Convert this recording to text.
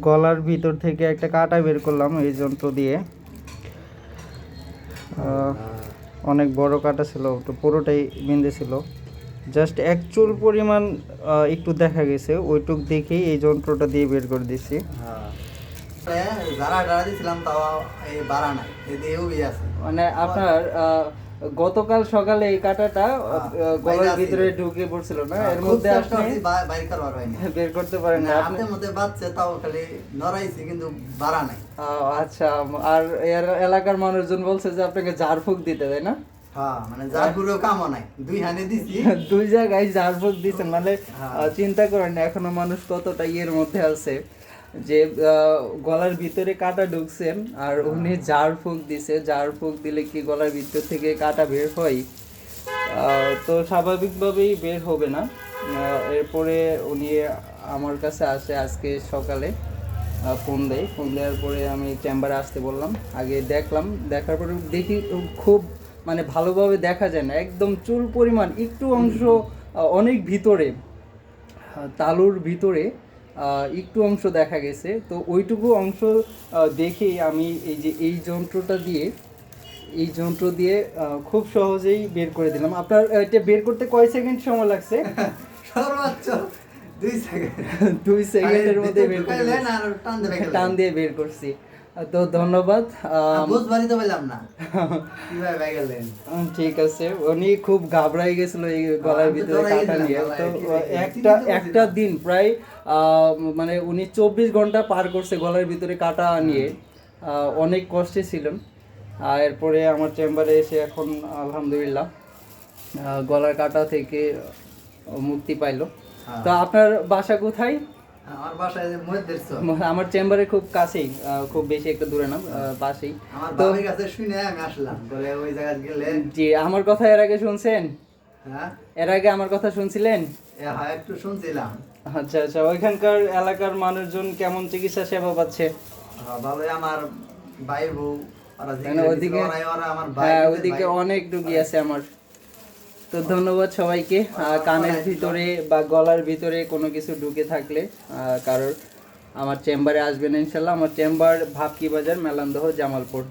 গলার ভিতর থেকে একটা কাটা বের করলাম এই যন্ত্র দিয়ে। অনেক বড় কাটা ছিল, তো পুরোটাই বিঁধে ছিল। জাস্ট এক চুল পরিমাণ একটু দেখা গেছে, ওইটুক দেখেই এই যন্ত্রটা দিয়ে বের করে দিছি। মানে আপনার গতকাল সকালে এই কাটাটা গলার ভিতরে ঢুকে পড়ছিল না, এর মধ্যে আপনি বের করতে পারেন না, আপনি মধ্যে বাচ্চা তাও খালি নড়াইছি কিন্তু বাড়া নাই। আচ্ছা, আর এলাকার মানুষজন বলছে যে আপনাকে ঝাড়ফুঁক দিতে, তাই না? মানে ঝাড়ফুঁকও কামও নাই, দুই হানে দিছি, দুই জায়গায় ঝাড়ফুঁক দিছেন। মানে চিন্তা করেন এখনো মানুষ কতটা ইয়ের মধ্যে আছে যে গলার ভিতরে কাটা ঢুকছেন আর উনি ঝাড়ফুঁক দিছে। ঝাড়ফুঁক দিলে কি গলার ভিতর থেকে কাটা বের হয়? তো স্বাভাবিকভাবেই বের হবে না। এরপরে উনি আমার কাছে আসে আজকে সকালে, ফোন দেওয়ার পরে আমি চেম্বারে আসতে বললাম। আগে দেখলাম, দেখার পরে দেখি খুব মানে ভালোভাবে দেখা যায় না, একদম চুল পরিমাণ একটু অংশ অনেক ভিতরে, তালুর ভিতরে একটু অংশ দেখা গেছে। তো ওইটুকু অংশ দেখেই আমি এই যন্ত্র দিয়ে খুব সহজেই বের করে দিলাম। আপনার এটা বের করতে কয় সেকেন্ড সময় লাগছে? সর্বোচ্চ 2 সেকেন্ডের মধ্যে বের করে টান দিয়ে বের করছি। তো ধন্যবাদ। ঠিক আছে, উনি খুব ঘাবড়াই গেছিল এই গলার ভিতরে কাটা নিয়ে। তো একটা দিন প্রায় মানে উনি 24 ঘন্টা পার করছে গলার ভিতরে কাটা নিয়ে, অনেক কষ্টে ছিলেন। এরপরে আমার চেম্বারে এসে এখন আলহামদুলিল্লাহ গলার কাটা থেকে মুক্তি পাইলো। তো আপনার বাসা কোথায়? আমার বাসা আমার চেম্বারে খুব কাছেই, খুব বেশি একটা দূরে না, পাশেই। তো আমার কাছে শুনে আমি আসলাম, বলে ওই জায়গায় গেলে। জি, আমার কথা এর আগে শুনছেন? হ্যাঁ, এর আগে আমার কথা শুনছিলেন? হ্যাঁ, একটু শুনছিলাম। আচ্ছা আচ্ছা, ওইখানকার এলাকার মানুষজন কেমন চিকিৎসা সেবা পাচ্ছে? ভালোই। আমার ভাই বউ ওইদিকে, হ্যাঁ ওইদিকে অনেক রুগী আছে আমার। তো ধন্যবাদ সবাইকে। কানের ভিতরে বা গলার ভিতরে কোনো কিছু ঢুকে থাকলে কারোর, আমার চেম্বারে আসবেন ইনশাল্লাহ। আমার চেম্বার ভাবকি বাজার, মেলান্দহ, জামালপুর।